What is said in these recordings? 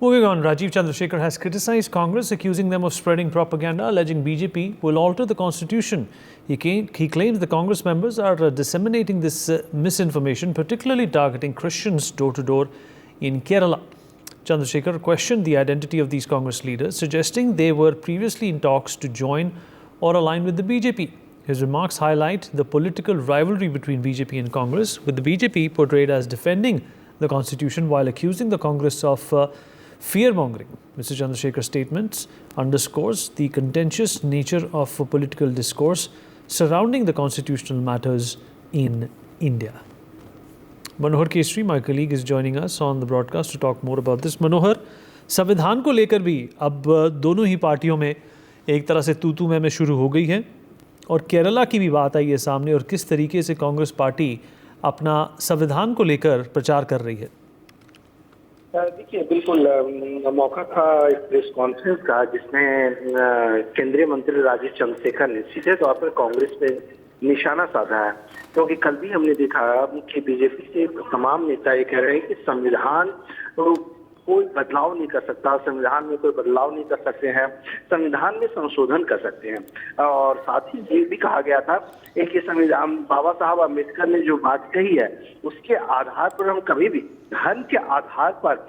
Moving on, Rajiv Chandrasekhar has criticized Congress, accusing them of spreading propaganda, alleging BJP will alter the constitution. He claims the Congress members are disseminating this misinformation, particularly targeting Christians door-to-door in Kerala. Chandrasekhar questioned the identity of these Congress leaders, suggesting they were previously in talks to join or align with the BJP. His remarks highlight the political rivalry between BJP and Congress, with the BJP portrayed as defending the constitution while accusing the Congress of fear-mongering. Mr. Chandrasekhar's statements underscores the contentious nature of political discourse surrounding the constitutional matters in India. Manohar Kesri, my colleague, is joining us on the broadcast to talk more about this. Manohar, संविधान को लेकर भी अब दोनों ही पार्टियों में एक तरह से तू-तू मैं शुरू हो गई है और केरला की भी बात आई है सामने और किस तरीके से कांग्रेस पार्टी अपना संविधान को लेकर प्रचार कर रही है। देखिए, बिल्कुल मौका था इस प्रेस कॉन्फ्रेंस का जिसमें केंद्रीय मंत्री राजीव चंद्रशेखर ने सीधे तौर पर कांग्रेस पे निशाना साधा है, क्योंकि कल भी हमने देखा कि बीजेपी से तमाम नेता ये कह रहे हैं कि संविधान कोई बदलाव नहीं कर सकता, संविधान में कोई बदलाव नहीं कर सकते हैं, संविधान में संशोधन कर सकते हैं। और साथ ही ये भी कहा गया था कि संविधान बाबा साहब अम्बेडकर ने जो बात कही है उसके आधार पर हम कभी भी धर्म के आधार पर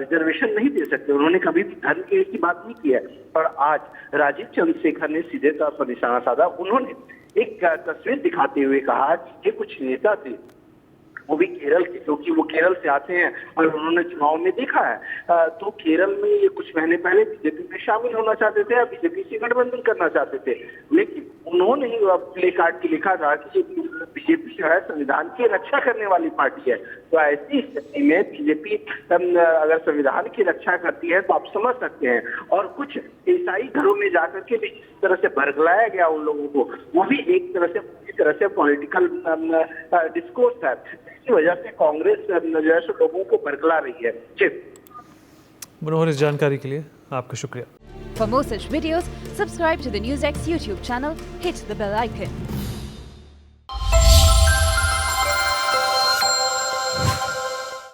रिजर्वेशन नहीं दे सकते। उन्होंने कभी भी धर्म की बात नहीं की है। और आज राजीव चंद्रशेखर ने सीधे तौर पर निशाना साधा। उन्होंने एक तस्वीर दिखाते हुए कहा कि कुछ नेता थे, वो भी केरल के, क्योंकि वो केरल से आते हैं और उन्होंने चुनाव में देखा है। तो केरल में ये कुछ महीने पहले बीजेपी में शामिल होना चाहते थे, बीजेपी से गठबंधन करना चाहते थे, लेकिन उन्होंने ही प्ले कार्ड की लिखा था कि बीजेपी जो है संविधान की रक्षा करने वाली पार्टी है। तो ऐसी स्थिति में बीजेपी अगर संविधान की रक्षा करती है तो आप समझ सकते हैं। और कुछ ईसाई घरों में जाकर के भी जिस तरह से बरगलाया गया उन लोगों को, वो भी एक तरह से पॉलिटिकल डिस्कोर्स है, इसकी वजह से कांग्रेस जो है लोगों को बरगला रही है। मनोहर, इस जानकारी के लिए आपका शुक्रिया। For more such videos, subscribe to the NewsX YouTube channel, hit the bell icon.